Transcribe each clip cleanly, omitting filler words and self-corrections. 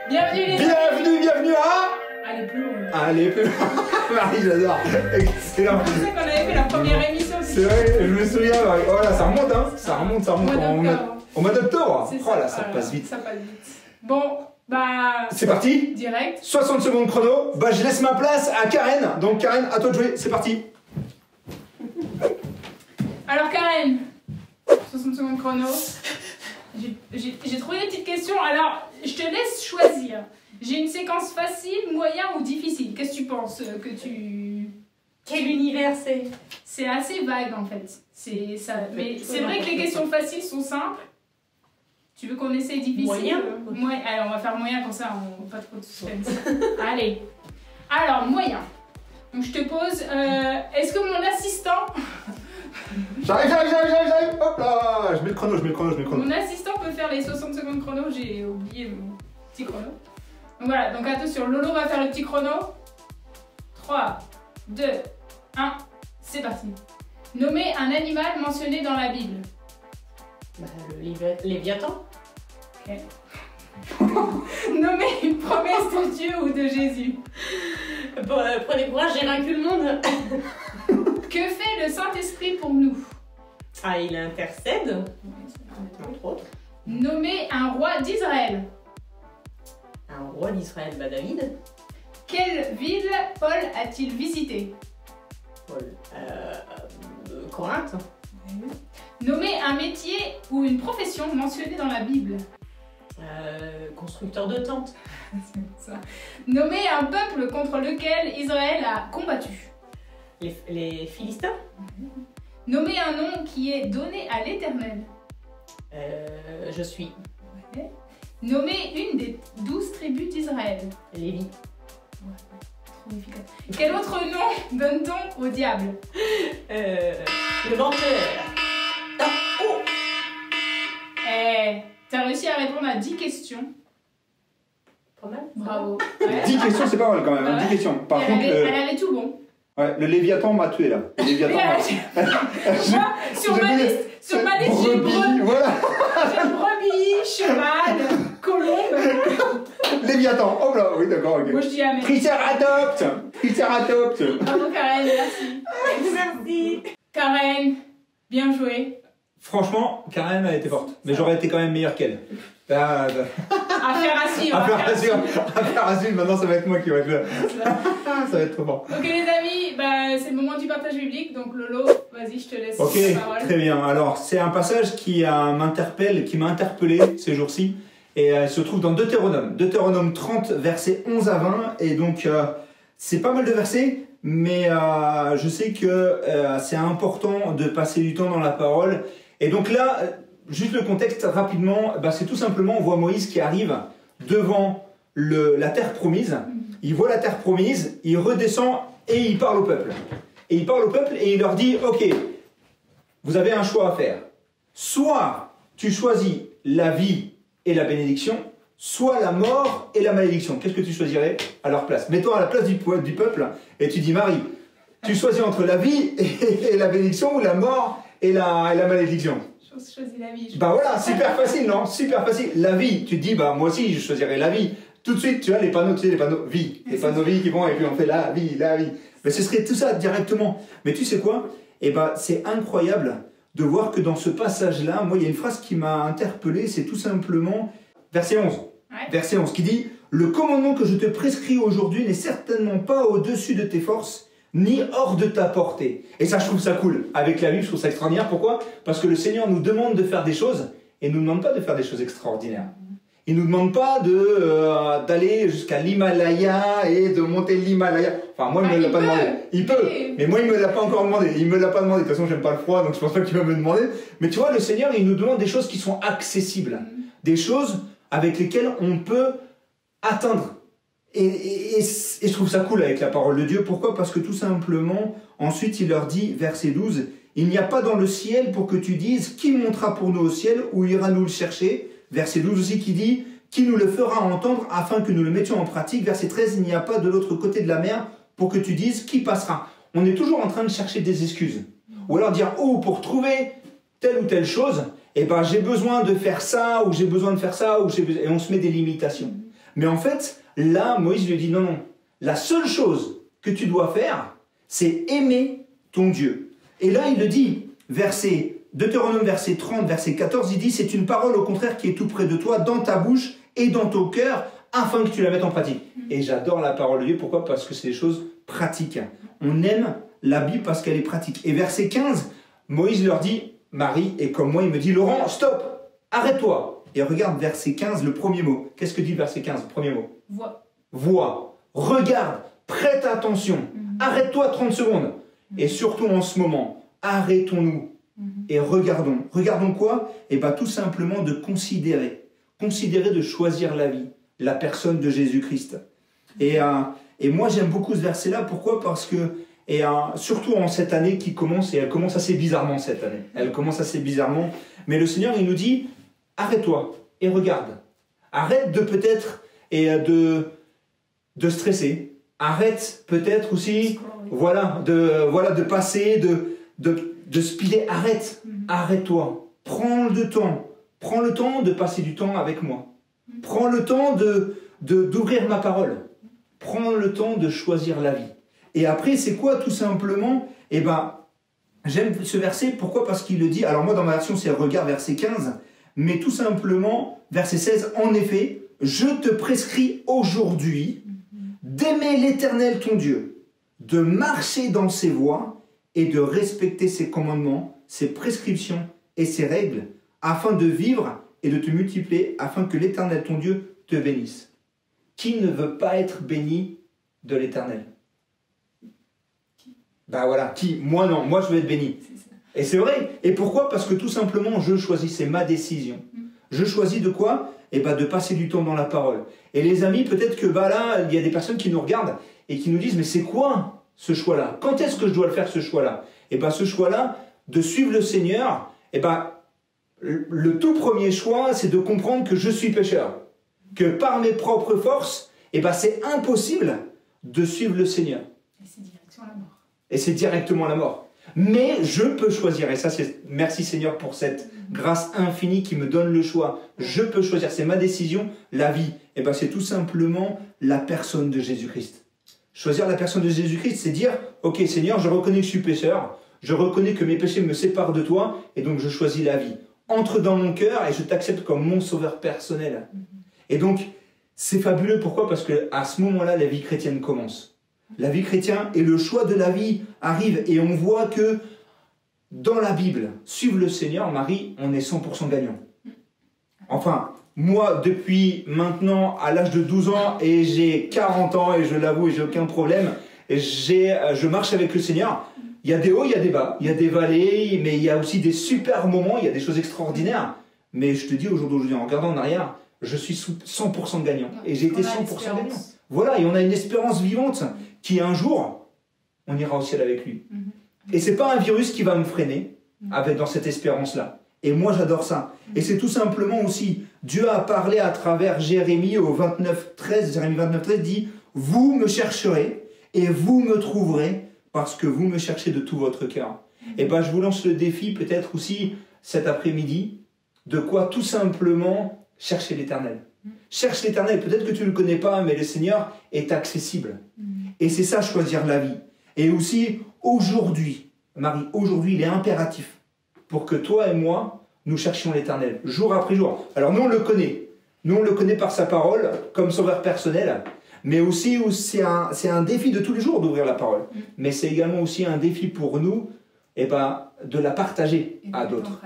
Bienvenue les Bienvenue à... Allez, plus loin. Allez, plus loin. Marie, j'adore. Excellent. Je pensais qu'on avait fait la première émission. C'est vrai, je me souviens, Marie. Oh là, ça remonte, hein. Ça remonte. Au mois d'octobre. Oh là, ça passe vite. Ça passe vite. Bon, bah... C'est parti. Direct. 60 secondes chrono. Bah, je laisse ma place à Karen. Donc, Karen, à toi de jouer. C'est parti. Alors, Karen, 60 secondes chrono. J'ai trouvé des petites questions. Alors, je te laisse choisir. J'ai une séquence facile, moyen ou difficile. Qu'est-ce que tu penses que tu... Quel univers c'est? C'est assez vague en fait. Mais c'est vrai que les questions faciles sont simples. Tu veux qu'on essaye difficile? Moyen. Alors on va faire moyen comme ça, on pas trop de suspense. Allez. Alors moyen. Donc je te pose. Est-ce que mon assistant. J'arrive. Hop là. Je mets le chrono. Mon assistant peut faire les 60 secondes chrono. J'ai oublié mon petit chrono. Donc voilà. Donc attention, Lolo va faire le petit chrono. 3, 2, 1, c'est parti. Nommez un animal mentionné dans la Bible. Bah, le Léviathan. Ok. Nommez une promesse de Dieu ou de Jésus. Bon, prenez courage, j'ai vaincu le monde. Que fait le Saint-Esprit pour nous? Ah, il intercède, entre autres. Nommez un roi d'Israël. Un roi d'Israël, bah David. Quelle ville Paul a-t-il visité? Paul. Corinthe. Nommez un métier ou une profession mentionnée dans la Bible. Constructeur de tentes. Ça. Nommez un peuple contre lequel Israël a combattu. Les Philistins. Nommez un nom qui est donné à l'Éternel. Je suis. Ouais. Nommez une des 12 tribus d'Israël. Lévi. Trop efficace. Quel autre nom donne-t-on au diable? Le menteur. Ah, oh. T'as réussi à répondre à 10 questions. Pas mal. Bravo. 10 questions, c'est pas mal quand même. Ouais. 10 questions. Par Elle contre, avait tout bon. ouais, le Léviathan m'a tué là. Le Léviathan Moi, sur ma liste, j'ai une brebis, Voilà. cheval, colombe. Léviathan. Oh là, oui, d'accord, ok. Moi je dis amen. Triceratops. Bravo Karen, merci. Merci. Karen, bien joué. Franchement, Karen a été forte. Mais j'aurais été quand même meilleur qu'elle. Affaire à suivre. Affaire à suivre. Maintenant, ça va être moi qui vais être là. Ça va être trop fort. Ok les amis, bah, c'est le moment du partage biblique. Donc Lolo, vas-y, je te laisse Ok, la parole. très bien. Alors, c'est un passage qui m'interpelle, qui m'a interpellé ces jours-ci. Et il se trouve dans Deutéronome. Deutéronome 30, versets 11 à 20. Et donc, c'est pas mal de versets. Mais je sais que c'est important de passer du temps dans la parole. Et donc là, juste le contexte rapidement, bah, c'est tout simplement, on voit Moïse qui arrive devant la terre promise. Il voit la terre promise, il redescend et il parle au peuple. Et il parle au peuple et il leur dit, ok, vous avez un choix à faire. Soit tu choisis la vie et la bénédiction, soit la mort et la malédiction. Qu'est-ce que tu choisirais à leur place? Mets-toi à la place du peuple et tu dis, Marie, tu choisis entre la vie et la bénédiction ou la mort et la malédiction? Je choisis la vie. Bah voilà, super facile, non? Super facile. La vie, tu te dis, bah moi aussi, je choisirais la vie. Tout de suite, tu as les panneaux, tu sais, les panneaux vie. Les panneaux vie qui vont, et puis on fait la vie. Mais ce serait tout ça directement. Mais tu sais quoi? Eh bah, c'est incroyable de voir que dans ce passage-là, moi, il y a une phrase qui m'a interpellé, c'est tout simplement verset 11. Ouais. Verset 11 qui dit, le commandement que je te prescris aujourd'hui n'est certainement pas au-dessus de tes forces, ni hors de ta portée. Et ça, je trouve ça cool. Avec la Bible, je trouve ça extraordinaire. Pourquoi? Parce que le Seigneur nous demande de faire des choses et ne nous demande pas de faire des choses extraordinaires. Il ne nous demande pas d'aller jusqu'à l'Himalaya et de monter l'Himalaya. Enfin, moi, il me l'a pas demandé. Il peut, mais moi, il me l'a pas encore demandé. Il me l'a pas demandé. De toute façon, j'aime pas le froid, donc je pense pas qu'il va me demander. Mais tu vois, le Seigneur, il nous demande des choses qui sont accessibles. Des choses avec lesquelles on peut atteindre. Et je trouve ça cool avec la parole de Dieu. Pourquoi? Parce que tout simplement, ensuite il leur dit, verset 12, « Il n'y a pas dans le ciel pour que tu dises, qui montera pour nous au ciel, ou ira nous le chercher ?» Verset 12 aussi qui dit, « Qui nous le fera entendre afin que nous le mettions en pratique ?» Verset 13, « Il n'y a pas de l'autre côté de la mer pour que tu dises, qui passera ?» On est toujours en train de chercher des excuses. Ou alors dire, « Oh, pour trouver telle ou telle chose, eh ben, j'ai besoin de faire ça, ou j'ai besoin de faire ça, ou et on se met des limitations. Mais en fait, là, Moïse lui dit, non, non, la seule chose que tu dois faire, c'est aimer ton Dieu. Et là, il le dit, Deutéronome verset 30, verset 14, il dit, c'est une parole au contraire qui est tout près de toi, dans ta bouche et dans ton cœur, afin que tu la mettes en pratique. Et j'adore la parole de Dieu, pourquoi? Parce que c'est des choses pratiques. On aime la Bible parce qu'elle est pratique. Et verset 15, Moïse leur dit, Marie, et comme moi, il me dit, Laurent, stop, arrête-toi. Et regarde verset 15, le premier mot. Qu'est-ce que dit verset 15, le premier mot? Vois. Vois, regarde, prête attention, arrête-toi 30 secondes. Et surtout en ce moment, arrêtons-nous et regardons. Regardons quoi? Et bien tout simplement de considérer. Considérer de choisir la vie, la personne de Jésus-Christ. Et moi j'aime beaucoup ce verset-là. Pourquoi? Parce que, surtout en cette année qui commence, et elle commence assez bizarrement cette année. Elle commence assez bizarrement. Mais le Seigneur, il nous dit, arrête-toi et regarde. Arrête de peut-être de stresser. Arrête peut-être aussi, de passer, de spiler. Arrête, arrête-toi. Prends le temps. Prends le temps de passer du temps avec moi. Prends le temps d'ouvrir ma parole. Prends le temps de choisir la vie. Et après, c'est quoi tout simplement? Eh ben, j'aime ce verset. Pourquoi? Parce qu'il le dit. Alors moi, dans ma version, c'est regarde verset 15. Mais tout simplement, verset 16. En effet, je te prescris aujourd'hui d'aimer l'Éternel ton Dieu, de marcher dans ses voies et de respecter ses commandements, ses prescriptions et ses règles, afin de vivre et de te multiplier, afin que l'Éternel ton Dieu te bénisse. Qui ne veut pas être béni de l'Éternel? Ben voilà, qui? Moi non, moi je veux être béni. Et c'est vrai. Et pourquoi? Parce que tout simplement, je choisis, c'est ma décision. Je choisis de quoi? Et ben de passer du temps dans la parole. Et les amis, peut-être que là, il y a des personnes qui nous regardent et qui nous disent, mais c'est quoi ce choix-là? Quand est-ce que je dois le faire, ce choix-là? Et ben ce choix-là, de suivre le Seigneur, et ben le tout premier choix, c'est de comprendre que je suis pécheur. Que par mes propres forces, et ben c'est impossible de suivre le Seigneur. Et c'est direction la mort. Et c'est directement la mort. Mais je peux choisir, et ça c'est merci Seigneur pour cette grâce infinie qui me donne le choix. Je peux choisir, c'est ma décision, la vie. Et bien c'est tout simplement la personne de Jésus-Christ. Choisir la personne de Jésus-Christ, c'est dire, ok Seigneur, je reconnais que je suis pécheur, je reconnais que mes péchés me séparent de toi, et donc je choisis la vie. Entre dans mon cœur et je t'accepte comme mon sauveur personnel. Et donc, c'est fabuleux, pourquoi? Parce qu'à ce moment-là, la vie chrétienne commence. La vie chrétienne et le choix de la vie arrive et on voit que dans la Bible, suivre le Seigneur, Marie, on est 100% gagnant. Enfin, moi, depuis maintenant, à l'âge de 12 ans, et j'ai 40 ans, et je l'avoue, et j'ai aucun problème, je marche avec le Seigneur. Il y a des hauts, il y a des bas, il y a des vallées, mais il y a aussi des super moments, il y a des choses extraordinaires. Mais je te dis, aujourd'hui, en regardant en arrière, je suis 100% gagnant. Et j'ai été 100% gagnant. Voilà, et on a une espérance vivante qui un jour, on ira au ciel avec lui. Et c'est pas un virus qui va me freiner dans cette espérance-là. Et moi, j'adore ça. Et c'est tout simplement aussi, Dieu a parlé à travers Jérémie au 29-13, Jérémie 29-13 dit, « Vous me chercherez et vous me trouverez parce que vous me cherchez de tout votre cœur. » Et ben, je vous lance le défi peut-être aussi cet après-midi, de quoi tout simplement chercher l'Éternel. Cherche l'Éternel, peut-être que tu ne le connais pas, mais le Seigneur est accessible. Et c'est ça, choisir la vie. Et aussi, aujourd'hui, Marie, aujourd'hui, il est impératif pour que toi et moi, nous cherchions l'Éternel, jour après jour. Alors nous, on le connaît. Nous, on le connaît par sa parole, comme sauveur personnel, mais aussi, c'est un défi de tous les jours d'ouvrir la parole. Mais c'est également aussi un défi pour nous, de la partager à d'autres.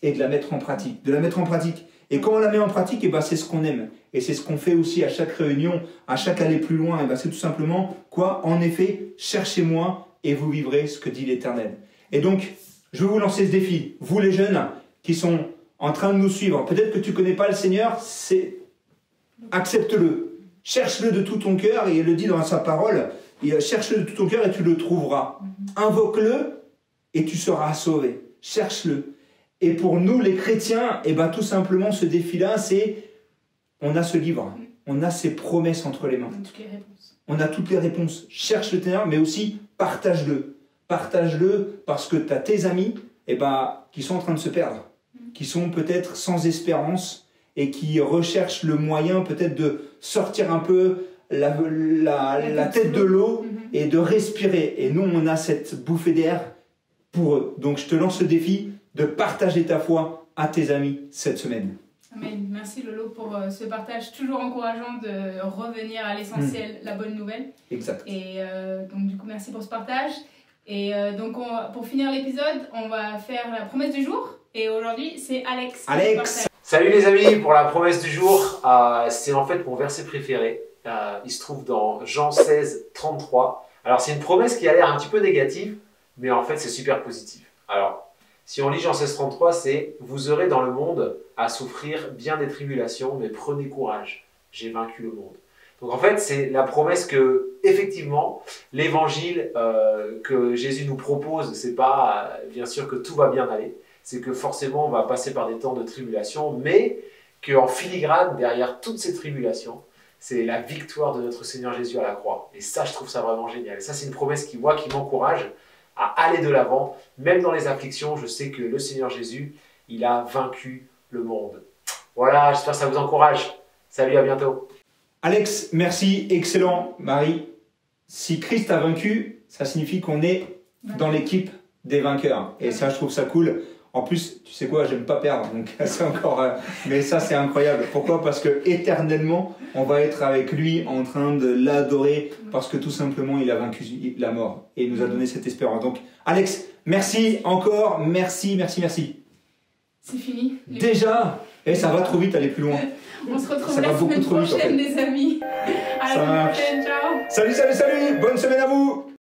Et de la mettre en pratique. De la mettre en pratique. Et quand on la met en pratique, c'est ce qu'on aime. Et c'est ce qu'on fait aussi à chaque réunion, à chaque aller plus loin. C'est tout simplement, quoi? En effet, cherchez-moi et vous vivrez ce que dit l'Éternel. Et donc, je vais vous lancer ce défi. Vous les jeunes qui sont en train de nous suivre, peut-être que tu ne connais pas le Seigneur, accepte-le. Cherche-le de tout ton cœur, et il le dit dans sa parole, cherche-le de tout ton cœur et tu le trouveras. Invoque-le et tu seras sauvé. Cherche-le. Et pour nous, les chrétiens, tout simplement, ce défi-là, c'est, on a ce livre, on a ces promesses entre les mains. On a toutes les réponses. Cherche le Seigneur, mais aussi partage-le. Partage-le parce que tu as tes amis qui sont en train de se perdre, qui sont peut-être sans espérance. et qui recherchent le moyen peut-être de sortir un peu la tête de l'eau et de respirer. Et nous, on a cette bouffée d'air pour eux. Donc, je te lance le défi de partager ta foi à tes amis cette semaine. Amen. Merci Lolo pour ce partage toujours encourageant de revenir à l'essentiel, la bonne nouvelle. Exact. Et donc du coup, merci pour ce partage. Et donc pour finir l'épisode, on va faire la promesse du jour. Et aujourd'hui, c'est Alex. Alex. Salut les amis, pour la promesse du jour, c'est en fait mon verset préféré. Il se trouve dans Jean 16, 33. Alors c'est une promesse qui a l'air un petit peu négative, mais en fait c'est super positif. Alors, si on lit Jean 16, 33, c'est « Vous aurez dans le monde à souffrir bien des tribulations, mais prenez courage, j'ai vaincu le monde. » Donc en fait, c'est la promesse que, effectivement, l'évangile que Jésus nous propose, c'est pas bien sûr que tout va bien aller, c'est que forcément on va passer par des temps de tribulation, mais qu'en filigrane, derrière toutes ces tribulations, c'est la victoire de notre Seigneur Jésus à la croix. Et ça, je trouve ça vraiment génial. Et ça, c'est une promesse qui m'encourage à aller de l'avant. Même dans les afflictions, je sais que le Seigneur Jésus, il a vaincu le monde. Voilà, j'espère que ça vous encourage. Salut, à bientôt. Alex, merci, excellent. Marie, si Christ a vaincu, ça signifie qu'on est dans l'équipe des vainqueurs. Et ça, je trouve ça cool. En plus, tu sais quoi, j'aime pas perdre, donc c'est encore... mais ça, c'est incroyable. Pourquoi? Parce que éternellement, on va être avec lui en train de l'adorer, parce que tout simplement, il a vaincu la mort et il nous a donné cette espérance. Donc, Alex, merci encore, merci. C'est fini. Déjà, et ça va trop vite, aller plus loin. On se retrouve Ça va la beaucoup semaine trop vite, en prochaine, fait. les amis. À la Ça semaine marche. prochaine, ciao. Salut, bonne semaine à vous.